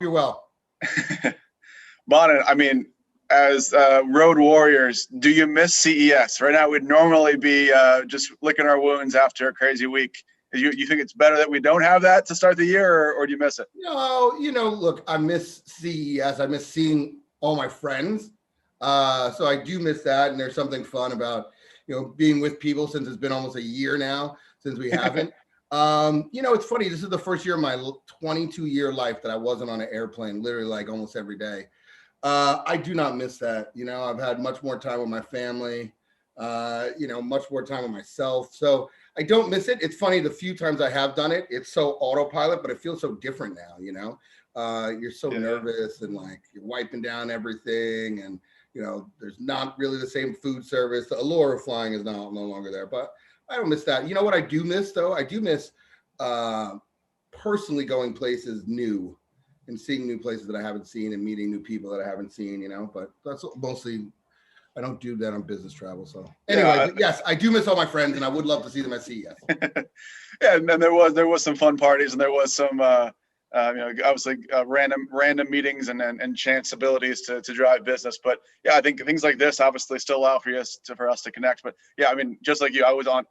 You're well. Bonin, I mean, as road warriors, do you miss CES? Right now, we'd normally be just licking our wounds after a crazy week. You think it's better that we don't have that to start the year, or do you miss it? No, look, I miss CES. I miss seeing all my friends. So I do miss that. And there's something fun about, being with people since it's been almost a year now since we haven't. It's funny. This is the first year of my 22-year life that I wasn't on an airplane, literally like almost every day. I do not miss that. I've had much more time with my family, much more time with myself. So I don't miss it. It's funny, the few times I have done it, it's so autopilot, but it feels so different now, you're so nervous and like you're wiping down everything and, there's not really the same food service. The allure of flying is no longer there, but I don't miss that. You know what I do miss though? I do miss personally going places new and seeing new places that I haven't seen and meeting new people that I haven't seen, but that's mostly, I don't do that on business travel. So anyway, yes, I do miss all my friends and I would love to see them at CES. Yeah, and there was some fun parties and there was some obviously random meetings and chance abilities to drive business. But yeah, I think things like this obviously still allow for us to connect. But yeah, I mean, just like you, I was on,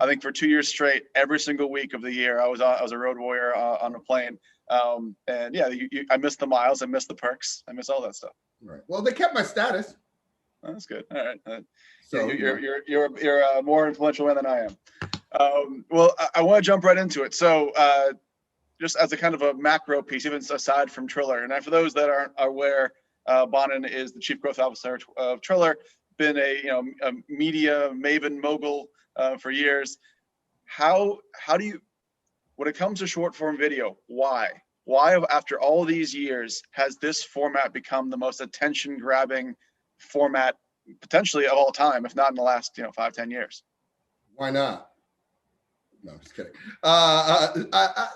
I think for 2 years straight, every single week of the year, I was a road warrior on a plane. And yeah, I miss the miles, I miss the perks, I miss all that stuff. Right. Well, they kept my status. Oh, that's good. All right. So you're a more influential man than I am. Well, I want to jump right into it. So just as a kind of a macro piece, even aside from Triller, and for those that aren't aware, Bonin is the chief growth officer of Triller. Been a media maven mogul for years. How do you, when it comes to short form video, why after all these years has this format become the most attention grabbing format potentially of all time, if not in the last 5-10 years? Why not? No, I'm just kidding.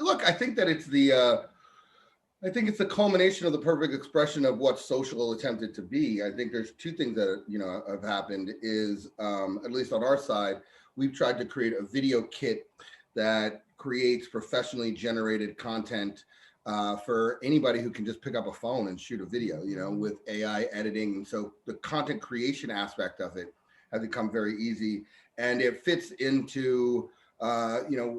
Look, I think that it's the culmination of the perfect expression of what social attempted to be. I think there's two things that have happened. Is at least on our side, we've tried to create a video kit that creates professionally generated content for anybody who can just pick up a phone and shoot a video, with AI editing. And so the content creation aspect of it has become very easy, and it fits into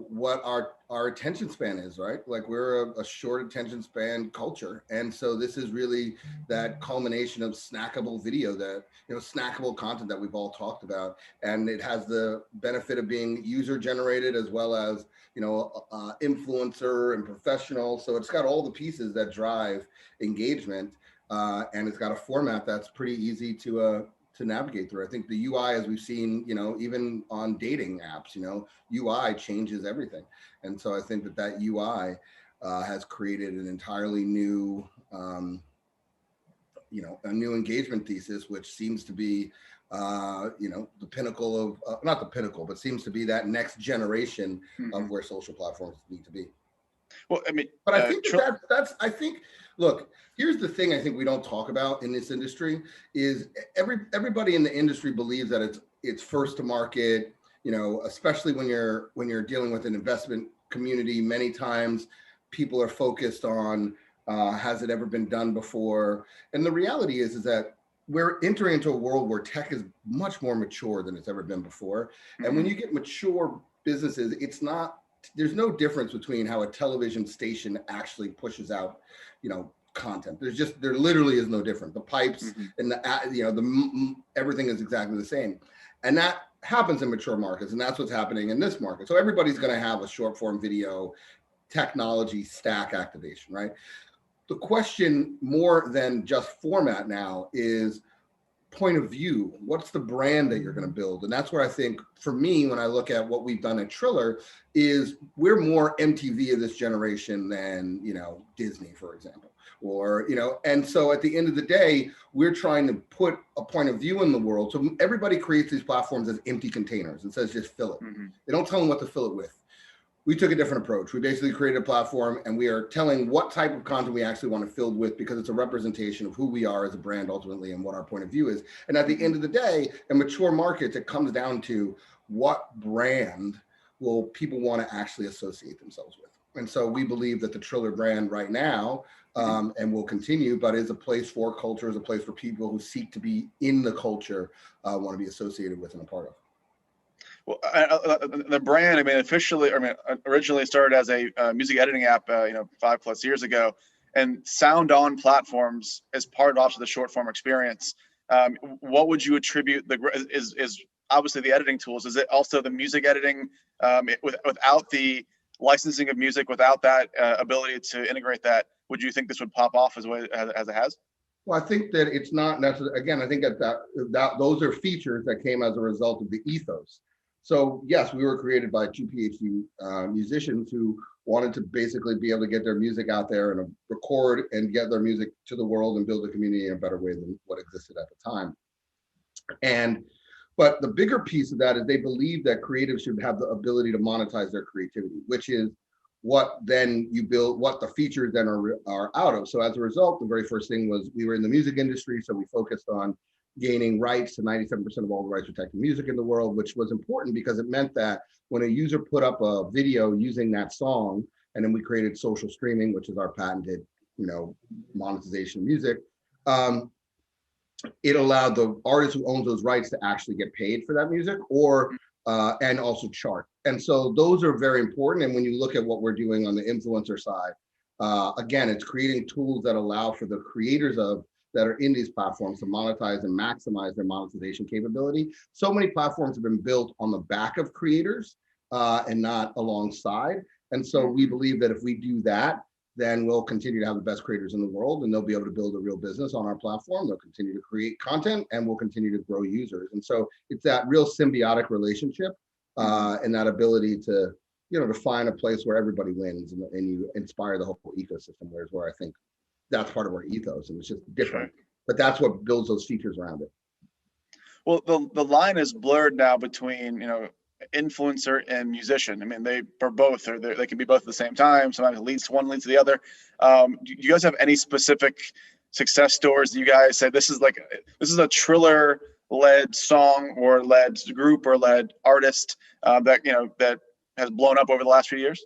what our attention span is, right? Like we're a short attention span culture. And so this is really that culmination of snackable video, that, snackable content that we've all talked about. And it has the benefit of being user generated as well as, influencer and professional. So it's got all the pieces that drive engagement. And it's got a format that's pretty easy to navigate through. I think the UI, as we've seen, even on dating apps, UI changes everything. And so I think that UI has created an entirely new, a new engagement thesis, which seems to be, the pinnacle of, not the pinnacle, but seems to be that next generation of where social platforms need to be. Well, I mean, but I think I think, look, here's the thing I think we don't talk about in this industry is everybody in the industry believes that it's first to market, especially when you're dealing with an investment community. Many times people are focused on, has it ever been done before? And the reality is that we're entering into a world where tech is much more mature than it's ever been before. And when you get mature businesses, there's no difference between how a television station actually pushes out, content. There literally is no difference. The pipes and everything is exactly the same. And that happens in mature markets. And that's what's happening in this market. So everybody's going to have a short form video technology stack activation, right? The question more than just format now is point of view. What's the brand that you're going to build? And that's where I think, for me, when I look at what we've done at Triller, is we're more MTV of this generation than, Disney, for example, or, and so at the end of the day, we're trying to put a point of view in the world. So everybody creates these platforms as empty containers and says, just fill it. They don't tell them what to fill it with. We took a different approach. We basically created a platform and we are telling what type of content we actually want to fill with, because it's a representation of who we are as a brand ultimately and what our point of view is. And at the end of the day, in mature markets, it comes down to what brand will people want to actually associate themselves with. And so we believe that the Triller brand right now, and will continue, but is a place for culture, is a place for people who seek to be in the culture, want to be associated with and a part of. Well, the brand, I mean, originally started as a music editing app, 5+ years ago, and sound on platforms as part of also the short form experience. What would you attribute is obviously the editing tools? Is it also the music editing, without the licensing of music, without that ability to integrate that? Would you think this would pop off as it has? Well, I think that it's not necessarily, again, I think that those are features that came as a result of the ethos. So yes, we were created by two PhD musicians who wanted to basically be able to get their music out there and record and get their music to the world and build a community in a better way than what existed at the time. But the bigger piece of that is they believe that creatives should have the ability to monetize their creativity, which is what then you build, what the features then are out of. So as a result, the very first thing was we were in the music industry, so we focused on gaining rights to 97% of all the rights protected music in the world, which was important because it meant that when a user put up a video using that song, and then we created social streaming, which is our patented, monetization of music, it allowed the artist who owns those rights to actually get paid for that music, or and also chart. And so those are very important. And when you look at what we're doing on the influencer side, again, it's creating tools that allow for the creators that are in these platforms to monetize and maximize their monetization capability. So many platforms have been built on the back of creators and not alongside. And so we believe that if we do that, then we'll continue to have the best creators in the world, and they'll be able to build a real business on our platform. They'll continue to create content, and we'll continue to grow users. And so it's that real symbiotic relationship and that ability to, to find a place where everybody wins and you inspire the whole ecosystem, where I think that's part of our ethos, and it's just different. But that's what builds those features around it. Well, the line is blurred now between, influencer and musician. I mean, they are both, or they can be both at the same time. Sometimes it leads to one, leads to the other. Do you guys have any specific success stories that you guys say this is a Triller led song or led group or led artist that has blown up over the last few years?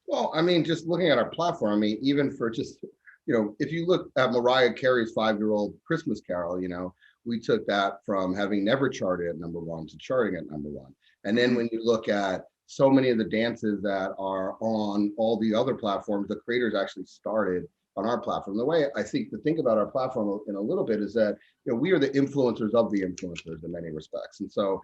Well, I mean, just looking at our platform, I mean, even for just, if you look at Mariah Carey's 5-year-old Christmas Carol, we took that from having never charted at #1 to charting at #1. And then when you look at so many of the dances that are on all the other platforms, the creators actually started on our platform. The way I think to think about our platform in a little bit is that, we are the influencers of the influencers in many respects. And so,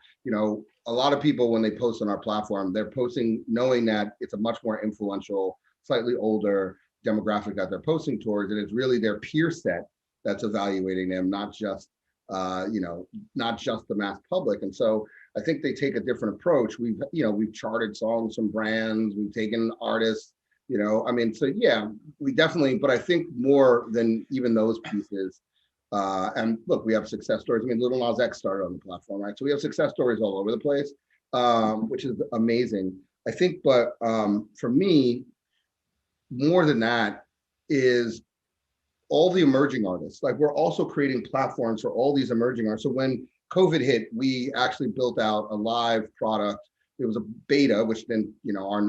a lot of people, when they post on our platform, they're posting knowing that it's a much more influential, slightly older demographic that they're posting towards. And it's really their peer set that's evaluating them, not just the mass public. And so I think they take a different approach. We've charted songs from brands, we've taken artists, so yeah, we definitely, but I think more than even those pieces, and look, we have success stories. I mean, Little Nas X started on the platform, right? So we have success stories all over the place, which is amazing, I think. But for me, more than that is all the emerging artists. Like, we're also creating platforms for all these emerging artists. So when COVID hit, we actually built out a live product. It was a beta, which then,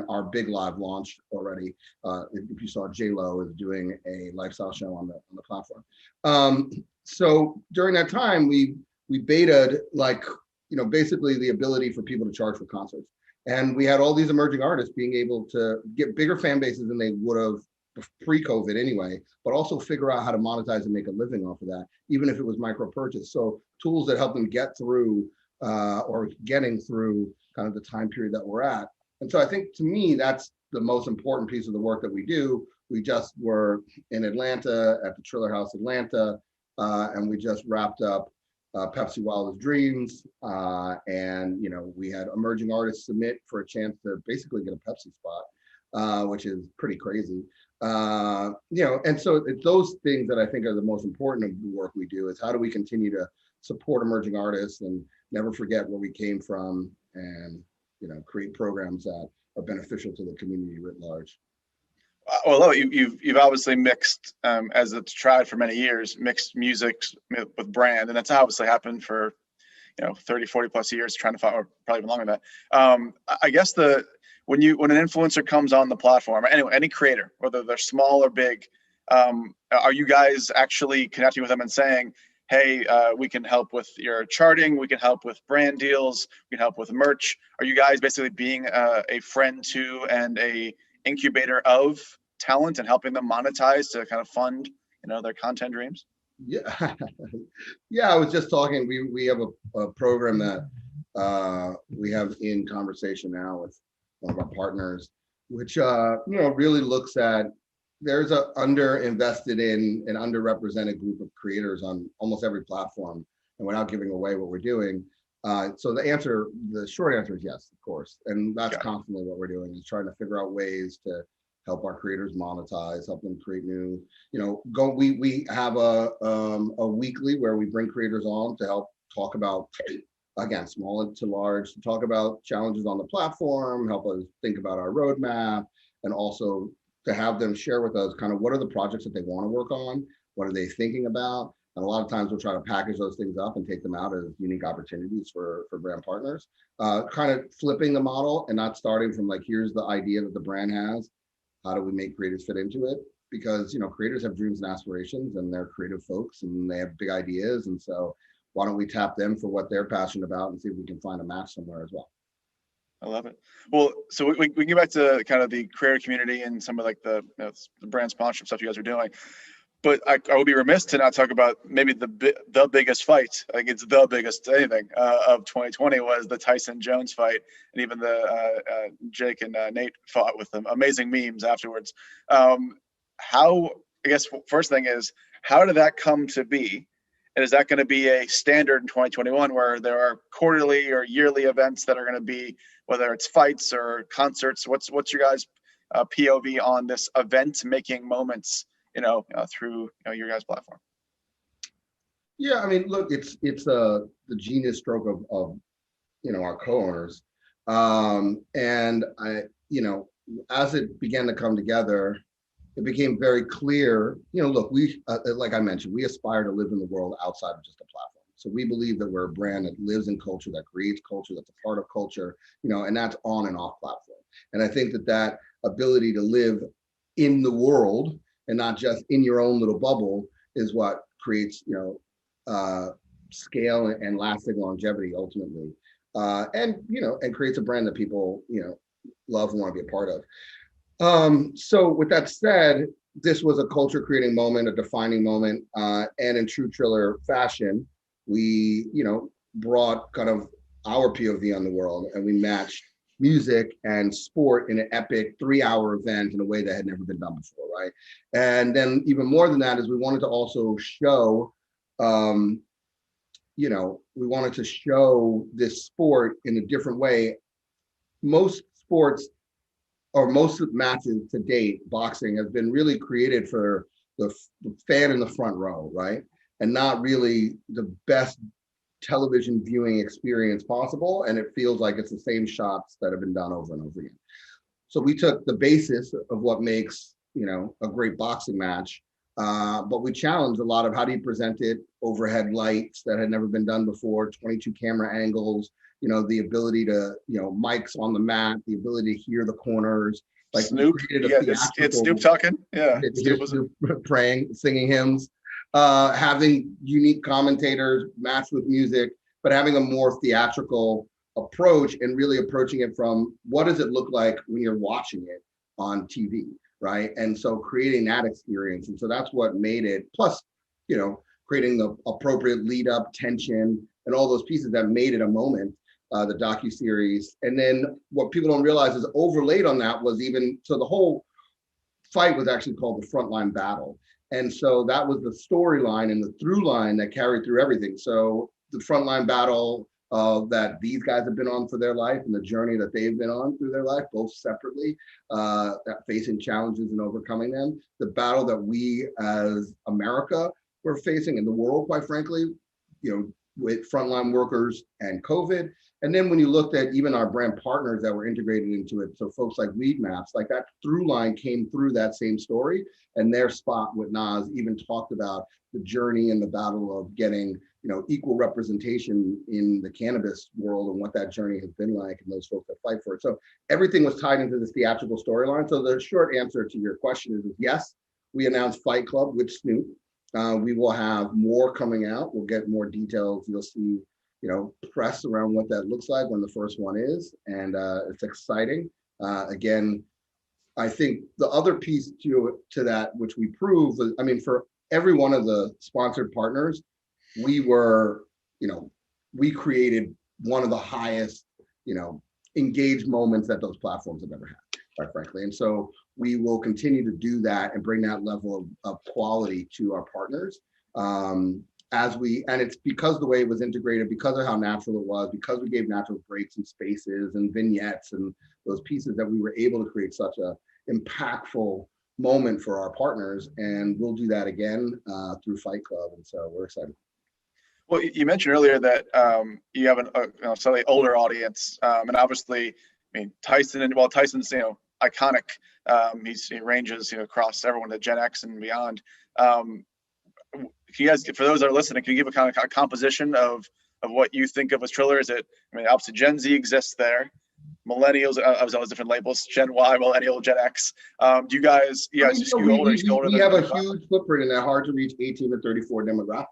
our big live launched already. If you saw, J-Lo is doing a lifestyle show on the platform. So during that time, we betaed, basically the ability for people to charge for concerts. And we had all these emerging artists being able to get bigger fan bases than they would have pre-COVID anyway, but also figure out how to monetize and make a living off of that, even if it was micro purchase. So tools that help them get through or getting through kind of the time period that we're at. And so I think, to me, that's the most important piece of the work that we do. We just were in Atlanta at the Triller House Atlanta, and we just wrapped up Pepsi Wildest Dreams, and we had emerging artists submit for a chance to basically get a Pepsi spot, which is pretty crazy. And so it's those things that I think are the most important of the work we do, is how do we continue to support emerging artists and never forget where we came from, and create programs that are beneficial to the community writ large. Well, you've obviously mixed, as it's tried for many years, mixed music with brand, and that's obviously happened for 30, 40 plus years, trying to find, or probably even longer than that. I guess when an influencer comes on the platform, anyway, any creator, whether they're small or big, are you guys actually connecting with them and saying, hey, we can help with your charting, we can help with brand deals, we can help with merch? Are you guys basically being a friend to and a incubator of talent and helping them monetize to kind of fund, their content dreams? Yeah, yeah. I was just talking. We have a program that we have in conversation now with one of our partners, which really looks at, there's a underinvested in an underrepresented group of creators on almost every platform, and without giving away what we're doing. So the short answer is yes, of course, and that's constantly what we're doing, is trying to figure out ways to help our creators monetize, help them create new, we have a weekly where we bring creators on to help talk about, again, small to large, to talk about challenges on the platform, help us think about our roadmap, and also to have them share with us kind of what are the projects that they want to work on, what are they thinking about. And a lot of times we'll try to package those things up and take them out as unique opportunities for brand partners, kind of flipping the model and not starting from like, here's the idea that the brand has, how do we make creators fit into it? Because, creators have dreams and aspirations, and they're creative folks, and they have big ideas. And so why don't we tap them for what they're passionate about and see if we can find a match somewhere as well. I love it. Well, so we can get back to kind of the creator community and some of like the brand sponsorship stuff you guys are doing. But I would be remiss to not talk about maybe the biggest fight. I think it's the biggest anything of 2020 was the Tyson Jones fight, and even the Jake and Nate fought with them. Amazing memes afterwards. I guess first thing is, how did that come to be? And is that going to be a standard in 2021 where there are quarterly or yearly events that are going to be, whether it's fights or concerts? What's your guys' POV on this event making moments, through your guys' platform? Yeah, I mean, look, it's the genius stroke of our co-owners, and as it began to come together, it became very clear, look, we, like I mentioned, we aspire to live in the world outside of just a platform. So we believe that we're a brand that lives in culture, that creates culture, that's a part of culture, and that's on and off platform. And I think that ability to live in the world and not just in your own little bubble is what creates, scale and lasting longevity ultimately. And creates a brand that people, love and want to be a part of. So with that said, this was a culture creating moment, a defining moment, and in true Triller fashion, we, brought kind of our POV on the world, and we matched music and sport in an epic 3-hour event in a way that had never been done before, right? And then even more than that is we wanted to also show, we wanted to show this sport in a different way. Most sports, or most matches to date, boxing, have been really created for the fan in the front row, right? And not really the best television viewing experience possible. And it feels like it's the same shots that have been done over and over again. So we took the basis of what makes, a great boxing match, but we challenged a lot of how do you present it, overhead lights that had never been done before, 22 camera angles, the ability to, mics on the mat, the ability to hear the corners. Like Snoop, it's Snoop talking. Yeah, Snoop praying, singing hymns, having unique commentators matched with music, but having a more theatrical approach and really approaching it from what does it look like when you're watching it on TV, right? And so creating that experience. And so that's what made it, plus, creating the appropriate lead up, tension, and all those pieces that made it a moment. The docuseries. And then what people don't realize is overlaid on that was so the whole fight was actually called the Frontline Battle. And so that was the storyline and the through line that carried through everything. So the Frontline Battle that these guys have been on for their life and the journey that they've been on through their life, both separately, that facing challenges and overcoming them. The battle that we as America were facing in the world, quite frankly, with frontline workers and COVID. And then when you looked at even our brand partners that were integrated into it, so folks like Weed Maps, like that through line came through that same story, and their spot with Nas even talked about the journey and the battle of getting, equal representation in the cannabis world and what that journey has been like, and those folks that fight for it. So everything was tied into this theatrical storyline. So the short answer to your question is yes, we announced Fight Club with Snoop. We will have more coming out. We'll get more details. You'll see, press around what that looks like when the first one is, and it's exciting. Again, I think the other piece to that, which we proved, for every one of the sponsored partners, we created one of the highest, engaged moments that those platforms have ever had, quite frankly. And so we will continue to do that and bring that level of quality to our partners. And it's because the way it was integrated, because of how natural it was, because we gave natural breaks and spaces and vignettes and those pieces, that we were able to create such a impactful moment for our partners. And we'll do that again through Fight Club. And so we're excited. Well, you mentioned earlier that you have a slightly older audience, and obviously, Tyson's iconic. He ranges across everyone to Gen X and beyond. Can you guys, for those that are listening, can you give a kind of a composition of what you think of as Triller? Is it, obviously Gen Z exists there, millennials, all those different labels, Gen Y, millennial, Gen X. Do you guys skew older? We have a huge footprint in that hard to reach 18 to 34 demographic.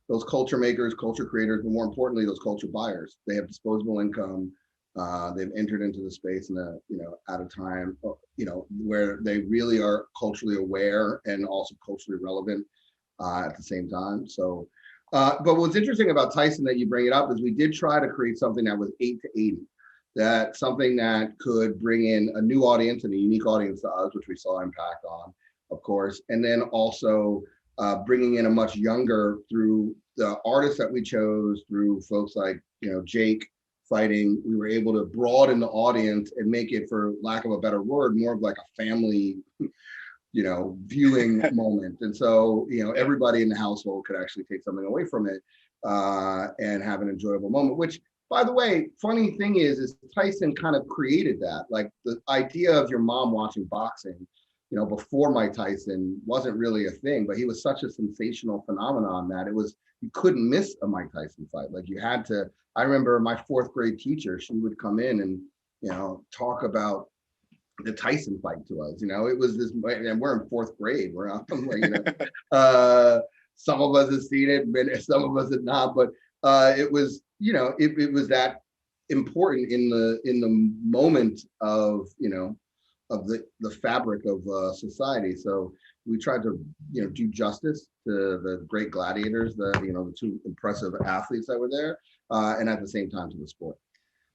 Those culture makers, culture creators, but more importantly, those culture buyers. They have disposable income. They've entered into the space at a time, where they really are culturally aware and also culturally relevant at the same time. So, but what's interesting about Tyson that you bring it up is we did try to create something that was 8 to 80, something that could bring in a new audience and a unique audience to us, which we saw impact on, of course, and then also bringing in a much younger through the artists that we chose, through folks like, Jake fighting. We were able to broaden the audience and make it, for lack of a better word, more of like a family, viewing moment. And so, everybody in the household could actually take something away from it and have an enjoyable moment, which, by the way, funny thing is Tyson kind of created that. Like the idea of your mom watching boxing, before Mike Tyson wasn't really a thing, but he was such a sensational phenomenon that you couldn't miss a Mike Tyson fight. Like you had to. I remember my 4th grade teacher, she would come in and, talk about the Tyson fight to us. It was this, and we're in 4th grade. We're some of us have seen it, some of us have not, but it was, it was that important in the moment of, of the fabric of society. So we tried to, do justice to the great gladiators, the 2 impressive athletes that were there, and at the same time to the sport.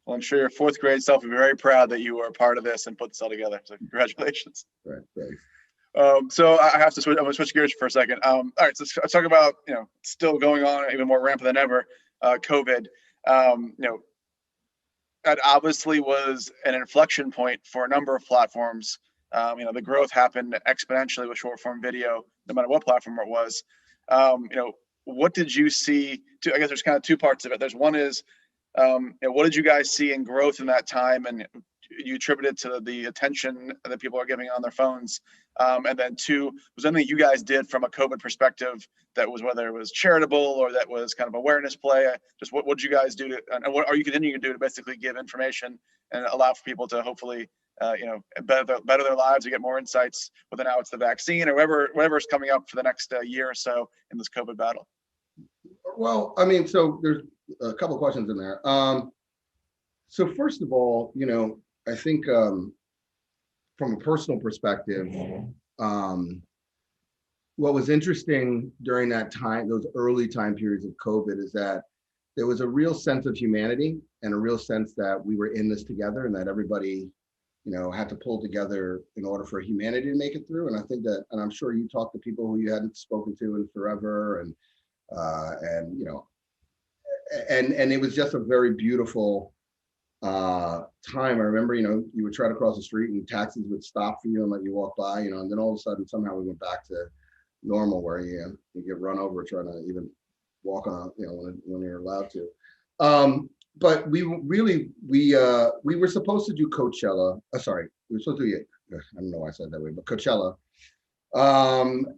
Well, I'm sure your 4th grade self will be very proud that you were a part of this and put this all together. So congratulations. Right, thanks. So I'm going to switch gears for a second. All right, so let's talk about, still going on, even more rampant than ever, COVID. That obviously was an inflection point for a number of platforms. The growth happened exponentially with short form video, no matter what platform it was. What did you see? I guess there's kind of 2 parts of it. There's one is, what did you guys see in growth in that time? And you attribute it to the attention that people are giving on their phones. And then 2, was anything you guys did from a COVID perspective that was, whether it was charitable or that was kind of awareness play? Just what did you guys do and what are you continuing to do to basically give information and allow for people to hopefully, better their lives or get more insights, whether now it's the vaccine or whatever is coming up for the next year or so in this COVID battle? Well, so there's a couple of questions in there. So first of all, I think from a personal perspective, what was interesting during that time, those early time periods of COVID, is that there was a real sense of humanity and a real sense that we were in this together and that everybody, had to pull together in order for humanity to make it through. And I think that, and I'm sure you talked to people who you hadn't spoken to in forever, and it was just a very beautiful time. I remember, you would try to cross the street and taxis would stop for you and let you walk by, and then all of a sudden somehow we went back to normal, where you get run over trying to even walk on, when you're allowed to. but we were supposed to do Coachella. Sorry, we were supposed to do it. I don't know why I said it that way, but Coachella.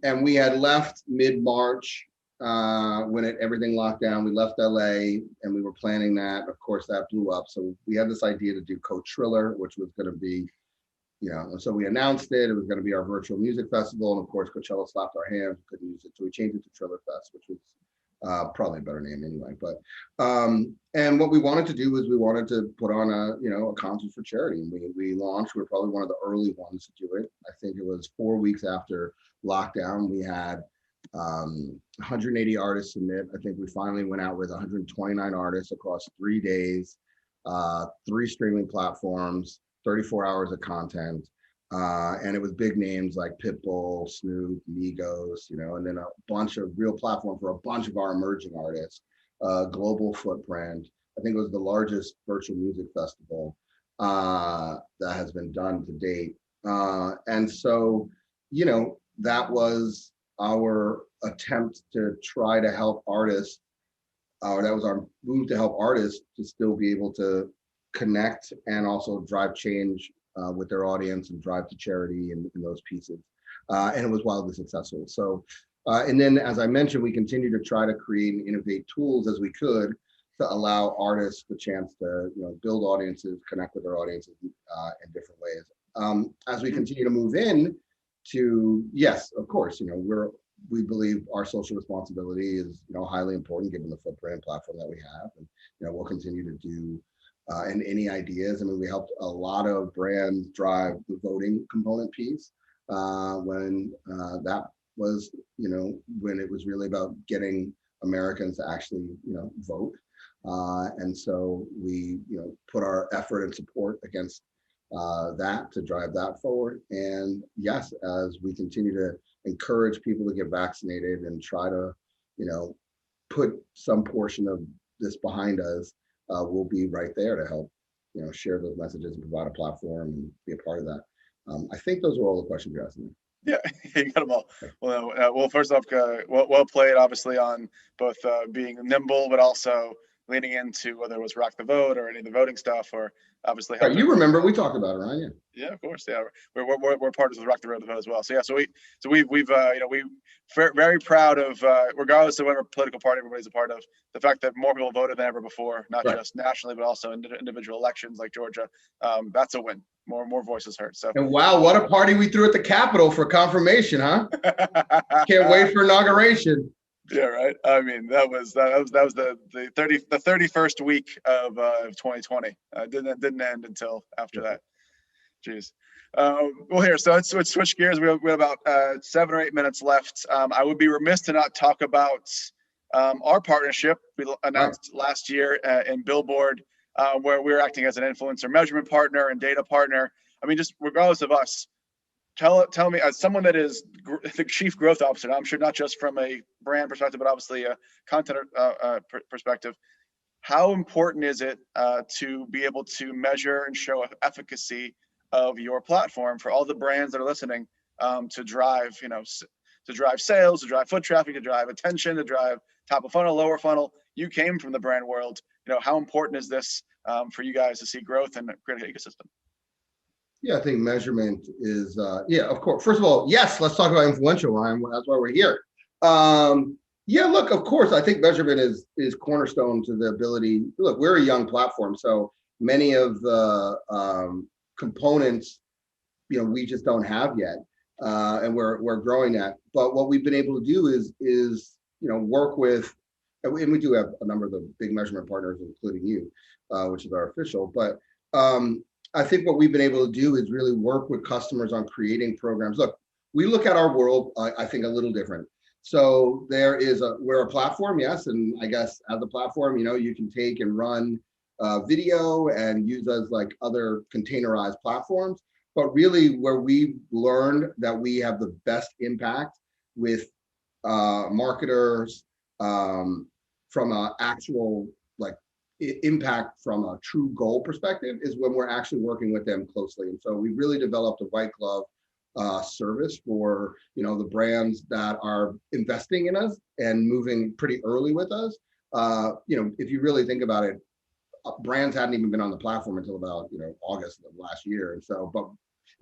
And we had left mid-March when everything locked down. We left LA and we were planning that. Of course, that blew up. So we had this idea to do Triller, which was going to be, and so we announced it. It was going to be our virtual music festival. And of course, Coachella slapped our hands. We couldn't use it. So we changed it to Triller Fest, which was probably a better name anyway. But and what we wanted to do was we wanted to put on a concert for charity. And we launched. We were probably one of the early ones to do it. I think it was 4 weeks after lockdown. We had 180 artists submit. I think we finally went out with 129 artists across 3 days, 3 streaming platforms, 34 hours of content. And it was big names like Pitbull, Snoop, Migos, and then a bunch of real platform for a bunch of our emerging artists, global footprint. I think it was the largest virtual music festival that has been done to date. And so, that was our attempt to try to help artists, that was our move to help artists to still be able to connect and also drive change with their audience and drive to charity and those pieces. And it was wildly successful. So, and then as I mentioned, we continue to try to create and innovate tools as we could to allow artists the chance to, build audiences, connect with their audiences in different ways. As we continue to move in to, yes, of course, we believe our social responsibility is, highly important given the footprint and platform that we have. And, we'll continue to do and any ideas. I mean, we helped a lot of brands drive the voting component piece when that was, when it was really about getting Americans to actually, vote. And so we, put our effort and support against that to drive that forward. And yes, as we continue to encourage people to get vaccinated and try to, put some portion of this behind us, we'll be right there to help, share those messages and provide a platform and be a part of that. I think those are all the questions you're asking me. Yeah, you got them all. Well, first off, well played, obviously, on both being nimble, but also leaning into whether it was Rock the Vote or any of the voting stuff, or obviously. Right, you remember we talked about it, right? Yeah. Yeah, of course. Yeah, we're partners with Rock the Vote as well. So yeah, we've very proud of, regardless of whatever political party everybody's a part of, the fact that more people voted than ever before, not just nationally, but also in individual elections like Georgia. That's a win. More voices heard. So. And wow, what a party we threw at the Capitol for confirmation, huh? Can't wait for inauguration. Yeah, right. I mean, that was the 31st week of 2020. Didn't end until after that. Jeez. Well, here, so let's switch gears. We have about 7 or 8 minutes left. I would be remiss to not talk about our partnership we announced last year in Billboard, where we're acting as an influencer measurement partner and data partner. I mean, just regardless of us, tell me, as someone that is the chief growth officer, I'm sure not just from a brand perspective, but obviously a content perspective, how important is it to be able to measure and show efficacy of your platform for all the brands that are listening, to drive sales, to drive foot traffic, to drive attention, to drive top of funnel, lower funnel? You came from the brand world. How important is this for you guys to see growth and create an ecosystem? Yeah, I think measurement is, of course. First of all, yes, let's talk about influential, Ryan. That's why we're here. Yeah, look, of course, I think measurement is cornerstone to the ability. Look, we're a young platform, so many of the components, we just don't have yet, and we're growing that. But what we've been able to do is work with, and we do have a number of the big measurement partners, including you, which is our official. But I think what we've been able to do is really work with customers on creating programs. Look, we look at our world, I think, a little different. So we're a platform, yes, and I guess as a platform, you can take and run video and use us like other containerized platforms. But really, where we've learned that we have the best impact with marketers from an actual impact from a true goal perspective is when we're actually working with them closely. And so we really developed a white glove service for the brands that are investing in us and moving pretty early with us. If you really think about it, brands hadn't even been on the platform until about, August of last year. And so, but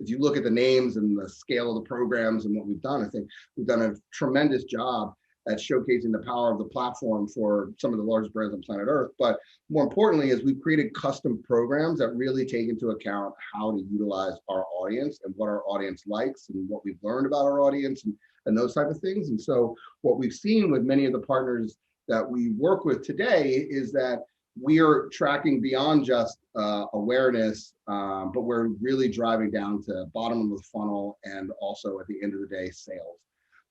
if you look at the names and the scale of the programs and what we've done, I think we've done a tremendous job at showcasing the power of the platform for some of the largest brands on planet Earth. But more importantly, is we've created custom programs that really take into account how to utilize our audience and what our audience likes and what we've learned about our audience and those type of things. And so what we've seen with many of the partners that we work with today is that we are tracking beyond just awareness, but we're really driving down to bottom of the funnel and also at the end of the day, sales.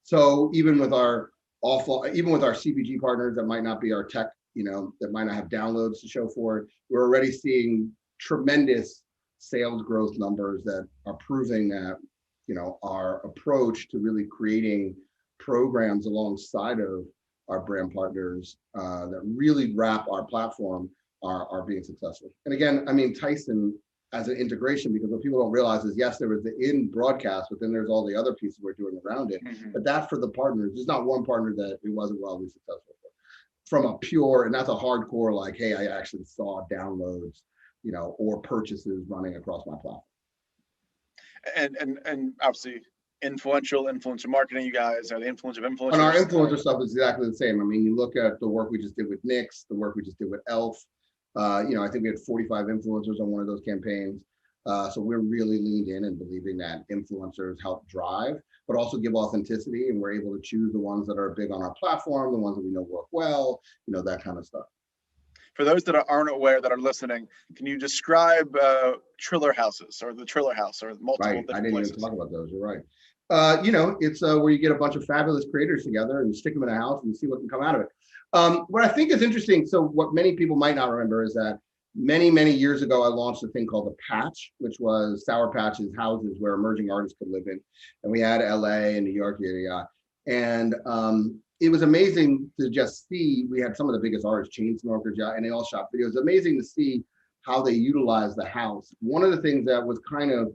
So even with our CPG partners that might not be our tech, that might not have downloads to show for it, we're already seeing tremendous sales growth numbers that are proving that, our approach to really creating programs alongside of our brand partners that really wrap our platform are being successful. And again, Tyson as an integration, because what people don't realize is, yes, there was the in broadcast, but then there's all the other pieces we're doing around it. Mm-hmm. But that for the partners, there's not one partner that it wasn't wildly successful for. From a pure, and that's a hardcore, like, hey, I actually saw downloads, or purchases running across my platform. And obviously influencer marketing, you guys are the influencer of influencers. And our influencer stuff is exactly the same. You look at the work we just did with Nix, the work we just did with Elf. I think we had 45 influencers on one of those campaigns. So we're really leaned in and believing that influencers help drive, but also give authenticity. And we're able to choose the ones that are big on our platform, the ones that we know work well, that kind of stuff. For those that aren't aware, that are listening, can you describe Triller houses or the Triller house or multiple different places? I didn't even talk about those. You're right. It's where you get a bunch of fabulous creators together and stick them in a house and see what can come out of it. What I think is interesting, so what many people might not remember is that many, many years ago, I launched a thing called The Patch, which was Sour Patch's houses where emerging artists could live in. And we had LA and New York, and it was amazing to just see, we had some of the biggest artists, Chainsmokers, and they all shot videos. It was amazing to see how they utilized the house. One of the things that was kind of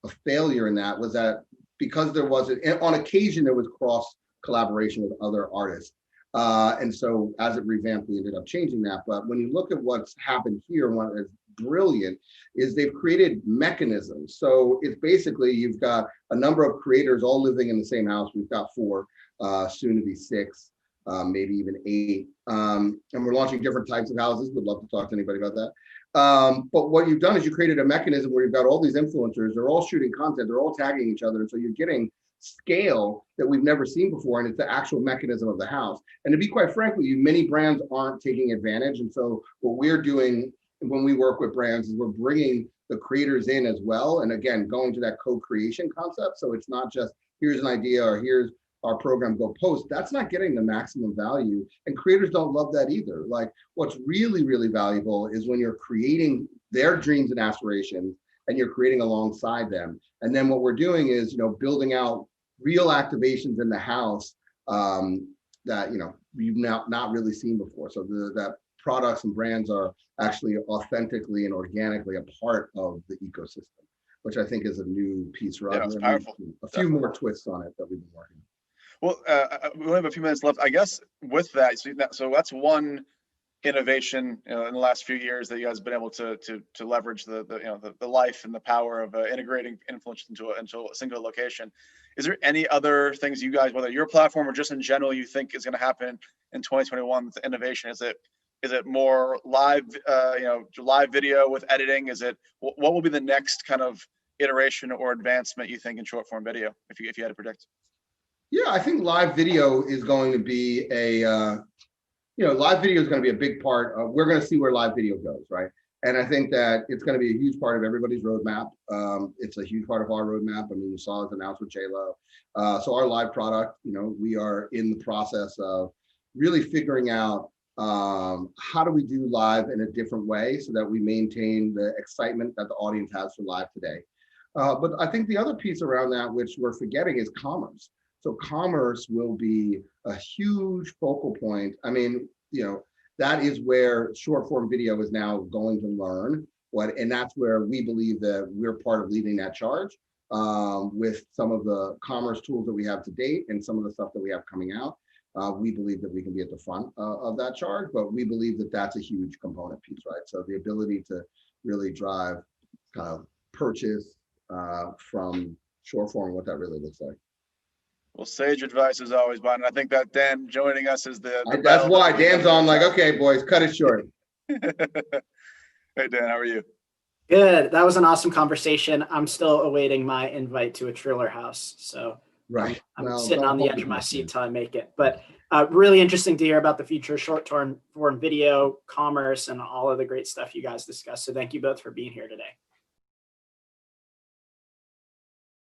a failure in that was that because there wasn't, on occasion, there was cross collaboration with other artists. And so as it revamped, we ended up changing that. But when you look at what's happened here, what is brilliant is they've created mechanisms. So it's basically, you've got a number of creators all living in the same house. We've got 4, soon to be 6, maybe even 8. And we're launching different types of houses. Would love to talk to anybody about that. But what you've done is you created a mechanism where you've got all these influencers, they're all shooting content, they're all tagging each other. And so you're getting scale that we've never seen before. And it's the actual mechanism of the house. And to be quite frank with you, many brands aren't taking advantage. And so what we're doing when we work with brands is we're bringing the creators in as well. And again, going to that co-creation concept. So it's not just here's an idea or here's our program, go post. That's not getting the maximum value. And creators don't love that either. Like what's really, really valuable is when you're creating their dreams and aspirations and you're creating alongside them. And then what we're doing is, building out real activations in the house that, you've not really seen before. So that products and brands are actually authentically and organically a part of the ecosystem, which I think is a new piece. Yeah, it's powerful. A few more twists on it that we've been working on. Well, we only have a few minutes left. I guess with that, so that's one innovation in the last few years that you guys have been able to leverage the life and the power of integrating influence into a single location. Is there any other things you guys, whether your platform or just in general, you think is going to happen in 2021 with innovation? Is it more live, live video with editing? What will be the next kind of iteration or advancement you think in short form video, if you had to predict? Yeah, I think live video is going to be live video is going to be a big part of, we're going to see where live video goes, right? And I think that it's going to be a huge part of everybody's roadmap. It's a huge part of our roadmap. You saw it announced with J-Lo. So our live product, we are in the process of really figuring out how do we do live in a different way so that we maintain the excitement that the audience has for live today. But I think the other piece around that, which we're forgetting, is commerce. So commerce will be a huge focal point. That is where short form video is now going to learn and that's where we believe that we're part of leading that charge with some of the commerce tools that we have to date and some of the stuff that we have coming out. We believe that we can be at the front of that charge, but we believe that that's a huge component piece, right? So the ability to really drive kind of purchase from short form, what that really looks like. Well, sage advice as always, Bonin. I think that Dan joining us is the that's why Dan's on like, okay, boys, cut it short. Hey, Dan, how are you? Good. That was an awesome conversation. I'm still awaiting my invite to a Triller house. So right. I'm sitting on the edge of my seat till I make it. But really interesting to hear about the future short-term form video, commerce, and all of the great stuff you guys discussed. So thank you both for being here today.